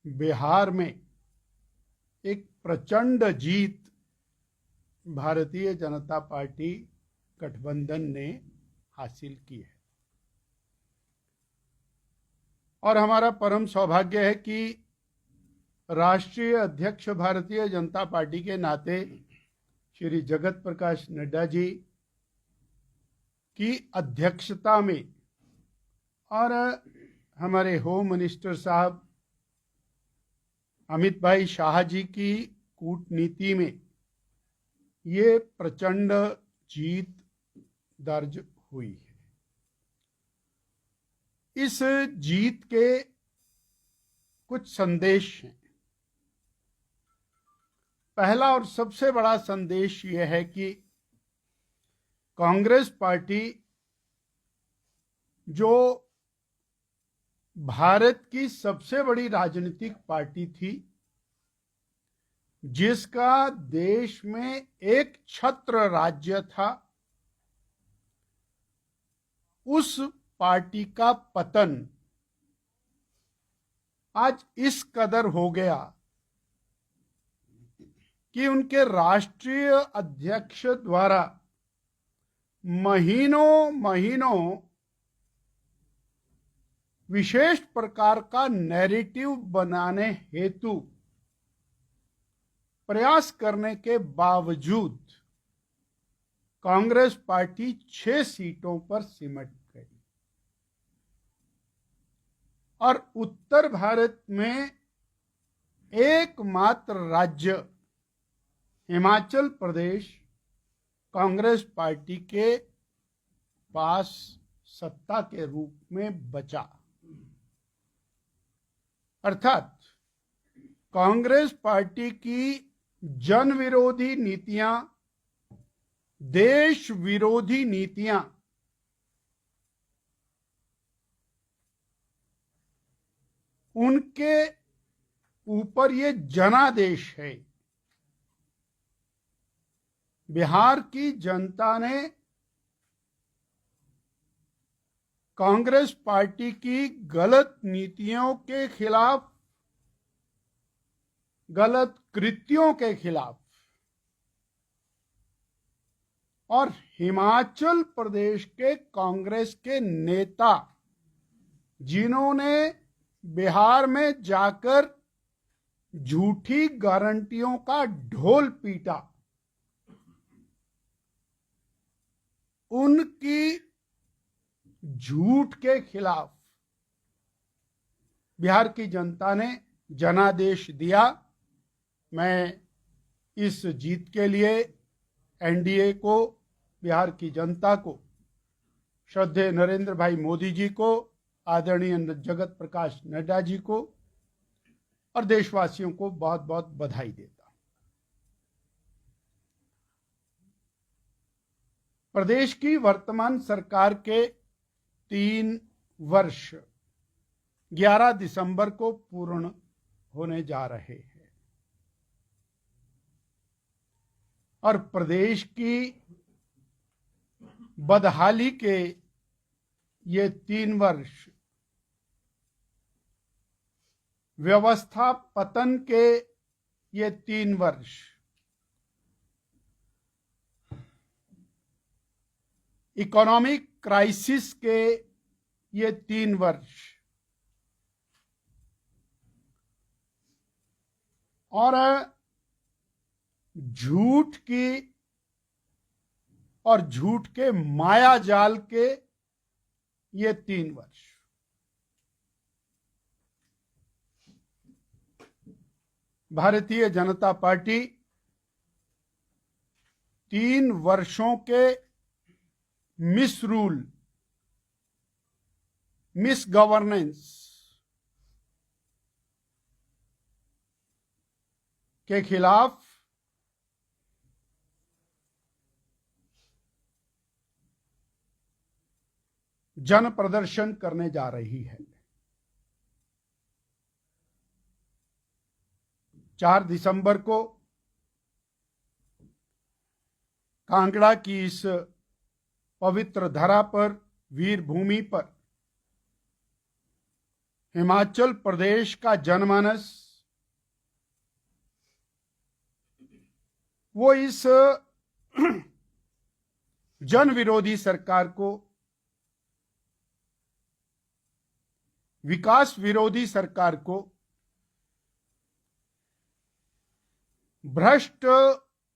बिहार में एक प्रचंड जीत भारतीय जनता पार्टी गठबंधन ने हासिल की है और हमारा परम सौभाग्य है कि राष्ट्रीय अध्यक्ष भारतीय जनता पार्टी के नाते श्री जगत प्रकाश नड्डा जी की अध्यक्षता में और हमारे होम मिनिस्टर साहब अमित भाई शाह जी की कूटनीति में ये प्रचंड जीत दर्ज हुई है। इस जीत के कुछ संदेश हैं। पहला और सबसे बड़ा संदेश यह है कि कांग्रेस पार्टी जो भारत की सबसे बड़ी राजनीतिक पार्टी थी, जिसका देश में एक छत्र राज्य था, उस पार्टी का पतन आज इस कदर हो गया कि उनके राष्ट्रीय अध्यक्ष द्वारा महीनों महीनों विशेष प्रकार का नैरेटिव बनाने हेतु प्रयास करने के बावजूद कांग्रेस पार्टी 6 सीटों पर सिमट गई और उत्तर भारत में एकमात्र राज्य हिमाचल प्रदेश कांग्रेस पार्टी के पास सत्ता के रूप में बचा। अर्थात कांग्रेस पार्टी की जन विरोधी नीतियां, देश विरोधी नीतियां उनके ऊपर ये जनादेश है। बिहार की जनता ने कांग्रेस पार्टी की गलत नीतियों के खिलाफ, गलत कृत्यों के खिलाफ और हिमाचल प्रदेश के कांग्रेस के नेता जिन्होंने बिहार में जाकर झूठी गारंटियों का ढोल पीटा, उनकी झूठ के खिलाफ बिहार की जनता ने जनादेश दिया। मैं इस जीत के लिए एनडीए को, बिहार की जनता को, श्रद्धेय नरेंद्र भाई मोदी जी को, आदरणीय जगत प्रकाश नड्डा जी को और देशवासियों को बहुत बहुत बधाई देता। प्रदेश की वर्तमान सरकार के 3 वर्ष 11 दिसंबर को पूर्ण होने जा रहे हैं और प्रदेश की बदहाली के ये 3 वर्ष, व्यवस्था पतन के ये 3 वर्ष इकोनॉमिक क्राइसिस के ये 3 वर्ष और झूठ की और झूठ के माया जाल के ये 3 वर्ष भारतीय जनता पार्टी 3 वर्षों के मिसरूल, मिस गवर्नेंस के खिलाफ जन प्रदर्शन करने जा रही है। 4 दिसंबर को कांगड़ा की इस पवित्र धरा पर, वीर भूमि पर हिमाचल प्रदेश का जनमानस वो इस जन विरोधी सरकार को, विकास विरोधी सरकार को, भ्रष्ट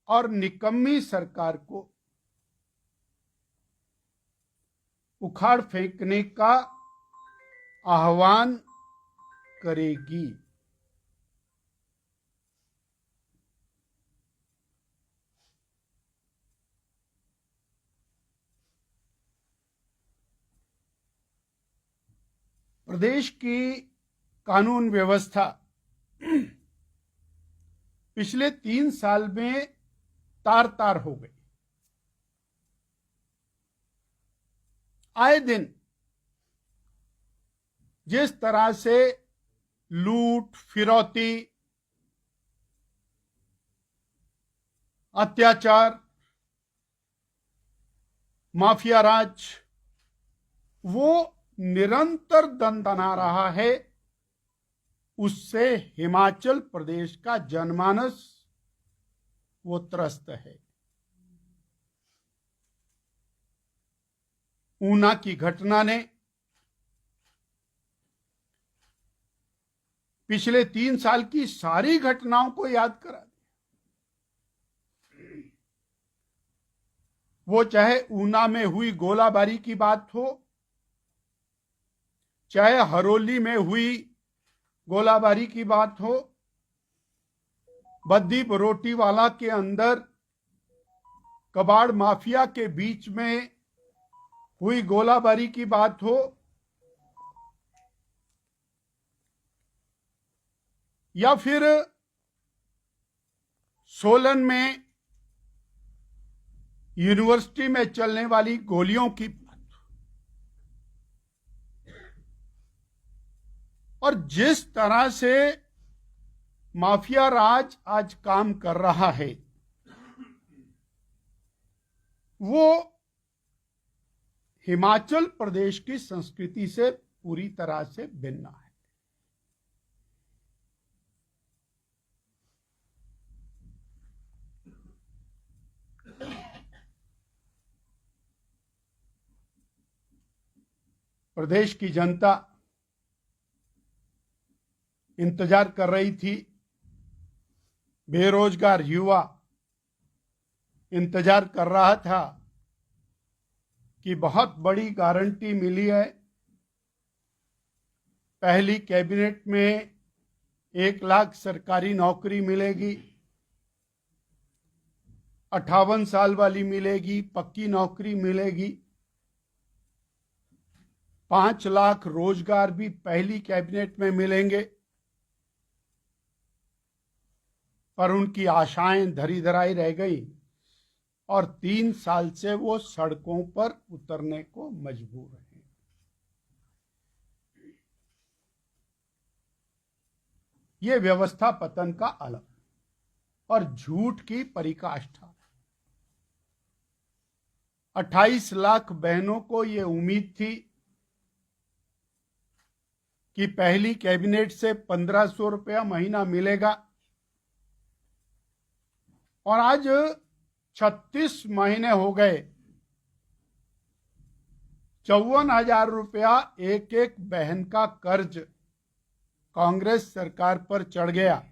और निकम्मी सरकार को उखाड़ फेंकने का आह्वान करेगी। प्रदेश की कानून व्यवस्था पिछले 3 साल में तार तार हो गई। आए दिन जिस तरह से लूट, फिरौती, अत्याचार, माफिया राज वो निरंतर दंदना रहा है, उससे हिमाचल प्रदेश का जनमानस वो त्रस्त है। ऊना की घटना ने पिछले 3 साल की सारी घटनाओं को याद करा दिया। वो चाहे ऊना में हुई गोलाबारी की बात हो, चाहे हरोली में हुई गोलाबारी की बात हो, बद्दी बरोटीवाला के अंदर कबाड़ माफिया के बीच में हुई गोलाबारी की बात हो, या फिर सोलन में यूनिवर्सिटी में चलने वाली गोलियों की बात हो, और जिस तरह से माफिया राज आज काम कर रहा है वो हिमाचल प्रदेश की संस्कृति से पूरी तरह से भिन्न है। प्रदेश की जनता इंतजार कर रही थी, बेरोजगार युवा इंतजार कर रहा था कि बहुत बड़ी गारंटी मिली है। पहली कैबिनेट में 1 लाख सरकारी नौकरी मिलेगी, 58 साल वाली मिलेगी, पक्की नौकरी मिलेगी, 5 लाख रोजगार भी पहली कैबिनेट में मिलेंगे। पर उनकी आशाएं धरी धराई रह गई और 3 साल से वो सड़कों पर उतरने को मजबूर हैं। ये व्यवस्था पतन का अलग और झूठ की पराकाष्ठा। 28 लाख बहनों को ये उम्मीद थी कि पहली कैबिनेट से 1500 रुपया महीना मिलेगा, और आज 36 महीने हो गए, 54,000 रुपया एक एक बहन का कर्ज कांग्रेस सरकार पर चढ़ गया।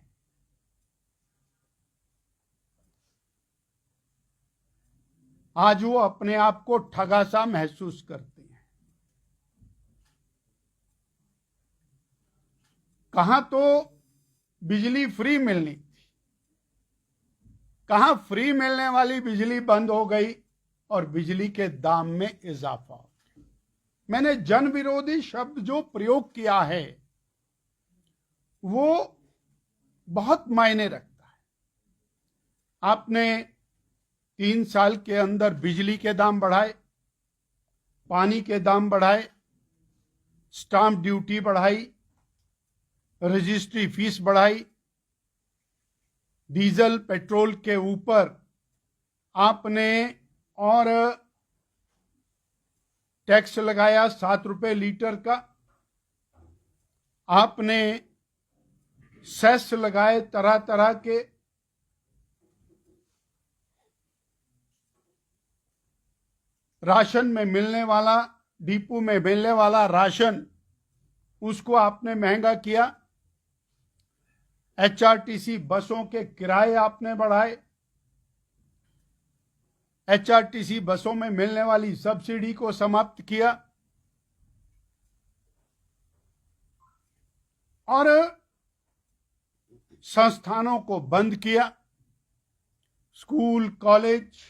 आज वो अपने आप को ठगा सा महसूस करते हैं। कहां तो बिजली फ्री मिलनी थी, कहां फ्री मिलने वाली बिजली बंद हो गई और बिजली के दाम में इजाफा हो गया। मैंने जन विरोधी शब्द जो प्रयोग किया है वो बहुत मायने रखता है। आपने 3 साल के अंदर बिजली के दाम बढ़ाए, पानी के दाम बढ़ाए, स्टाम्प ड्यूटी बढ़ाई, रजिस्ट्री फीस बढ़ाई, डीजल पेट्रोल के ऊपर आपने और टैक्स लगाया 7 रुपए लीटर का, आपने सेस लगाए तरह तरह के, राशन में मिलने वाला, डिपो में मिलने वाला राशन, उसको आपने महंगा किया। एचआरटीसी बसों के किराए आपने बढ़ाए। एचआरटीसी बसों में मिलने वाली सब्सिडी को समाप्त किया और संस्थानों को बंद किया। स्कूल, कॉलेज,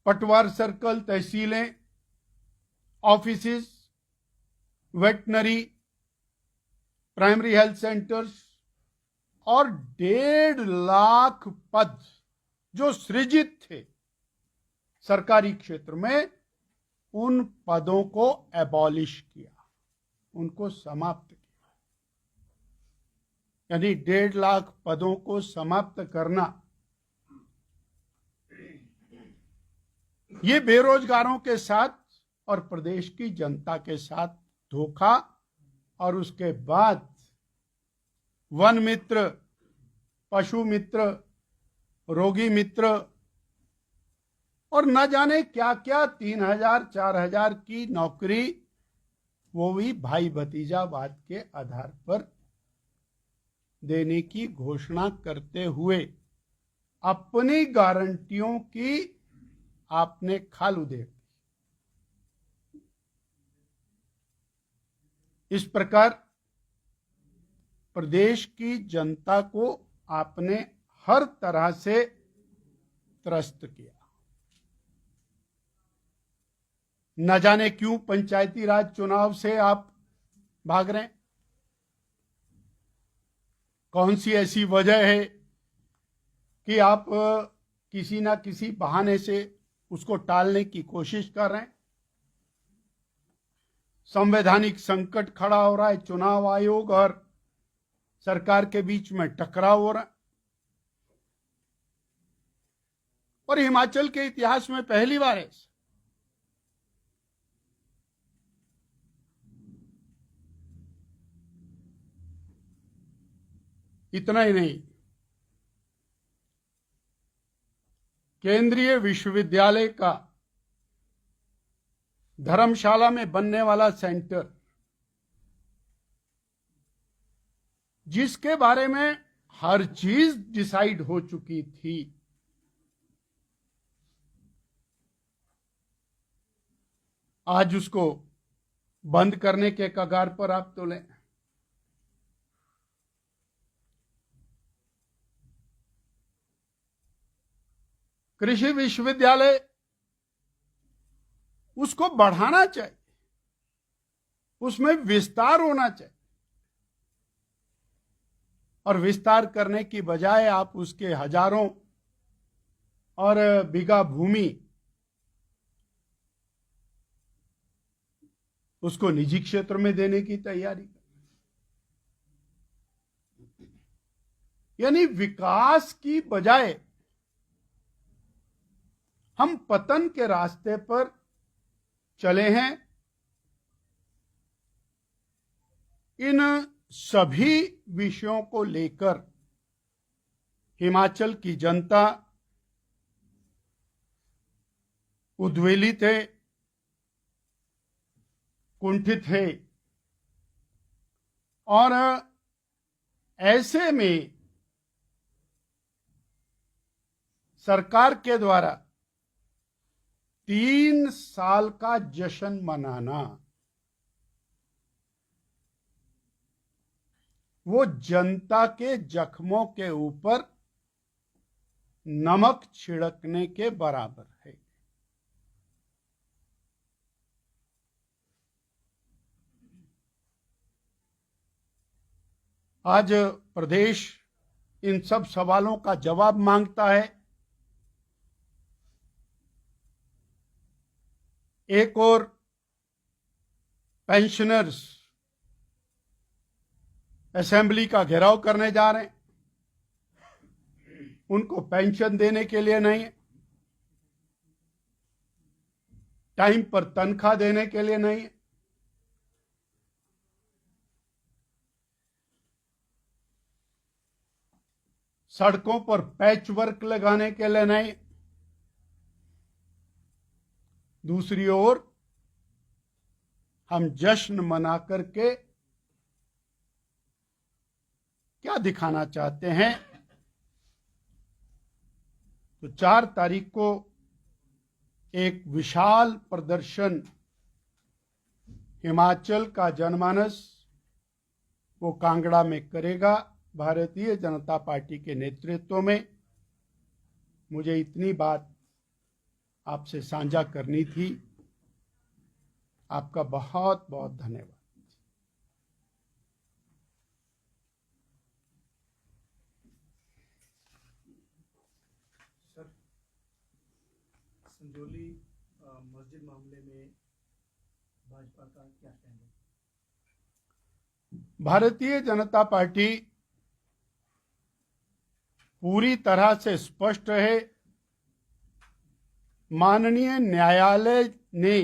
पटवार सर्कल, तहसीलें, offices, veterinary, primary health centres और 1.5 लाख पद जो सृजित थे सरकारी क्षेत्र में, उन पदों को एबॉलिश किया, उनको समाप्त किया। यानी 1.5 लाख पदों को समाप्त करना, ये बेरोजगारों के साथ और प्रदेश की जनता के साथ धोखा, और उसके बाद वन मित्र, पशु मित्र, रोगी मित्र और न जाने क्या क्या 3,000 4,000 की नौकरी, वो भी भाई भतीजावाद के आधार पर देने की घोषणा करते हुए अपनी गारंटियों की आपने खाल उधेड़ दी। इस प्रकार प्रदेश की जनता को आपने हर तरह से त्रस्त किया। न जाने क्यों पंचायती राज चुनाव से आप भाग रहे हैं। कौन सी ऐसी वजह है कि आप किसी ना किसी बहाने से उसको टालने की कोशिश कर रहे हैं। संवैधानिक संकट खड़ा हो रहा है, चुनाव आयोग और सरकार के बीच में टकराव हो रहा है, और हिमाचल के इतिहास में पहली बार है। इतना ही नहीं, केंद्रीय विश्वविद्यालय का धर्मशाला में बनने वाला सेंटर, जिसके बारे में हर चीज डिसाइड हो चुकी थी, आज उसको बंद करने के कगार पर आप तो लें। कृषि विश्वविद्यालय, उसको बढ़ाना चाहिए, उसमें विस्तार होना चाहिए, और विस्तार करने की बजाय आप उसके हजारों और बीघा भूमि उसको निजी क्षेत्र में देने की तैयारी कर। यानी विकास की बजाय हम पतन के रास्ते पर चले हैं। इन सभी विषयों को लेकर हिमाचल की जनता उद्वेलित है, कुंठित है, और ऐसे में सरकार के द्वारा 3 साल का जश्न मनाना, वो जनता के जख्मों के ऊपर नमक छिड़कने के बराबर है। आज प्रदेश इन सब सवालों का जवाब मांगता है। एक और पेंशनर्स असेंबली का घेराव करने जा रहे हैं, उनको पेंशन देने के लिए नहीं, टाइम पर तनख्वाह देने के लिए नहीं, सड़कों पर पैच वर्क लगाने के लिए नहीं, दूसरी ओर हम जश्न मना करके क्या दिखाना चाहते हैं। तो 4 तारीख को एक विशाल प्रदर्शन हिमाचल का जनमानस वो कांगड़ा में करेगा भारतीय जनता पार्टी के नेतृत्व में। मुझे इतनी बात आपसे साझा करनी थी। आपका बहुत बहुत धन्यवाद। सर, संजौली मस्जिद मामले में भाजपा का क्या स्टैंड है? भारतीय जनता पार्टी पूरी तरह से स्पष्ट है। माननीय न्यायालय ने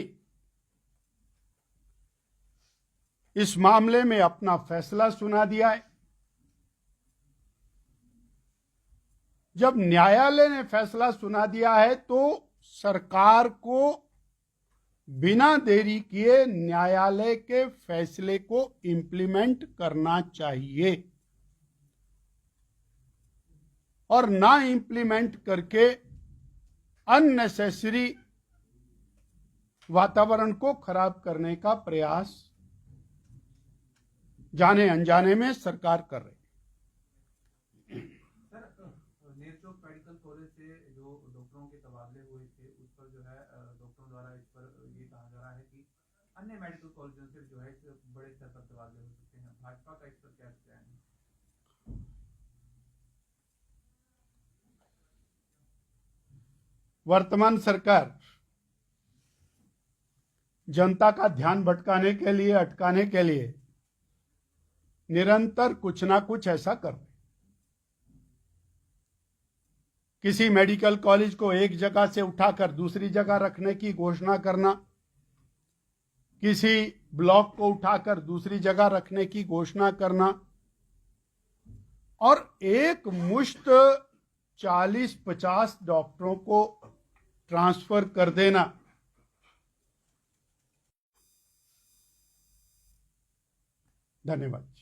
इस मामले में अपना फैसला सुना दिया है। जब न्यायालय ने फैसला सुना दिया है तो सरकार को बिना देरी किए न्यायालय के फैसले को इंप्लीमेंट करना चाहिए और ना इंप्लीमेंट करके अननेसेसरी वातावरण को खराब करने का प्रयास जाने अनजाने में सरकार कर रही है। सर, नेरचौक मेडिकल कॉलेज से जो डॉक्टरों के तबादले हुए थे उस पर जो है डॉक्टरों द्वारा इस पर ये कहा जा रहा है कि अन्य मेडिकल कॉलेजों से जो है बड़े स्तर पर तबादले हो सकते हैं। भाजपा का इस पर क्या स्टैंड है? वर्तमान सरकार जनता का ध्यान भटकाने के लिए, अटकाने के लिए निरंतर कुछ ना कुछ ऐसा कर रही। किसी मेडिकल कॉलेज को एक जगह से उठाकर दूसरी जगह रखने की घोषणा करना, किसी ब्लॉक को उठाकर दूसरी जगह रखने की घोषणा करना और एक मुश्त 40-50 डॉक्टरों को ट्रांसफर कर देना। धन्यवाद।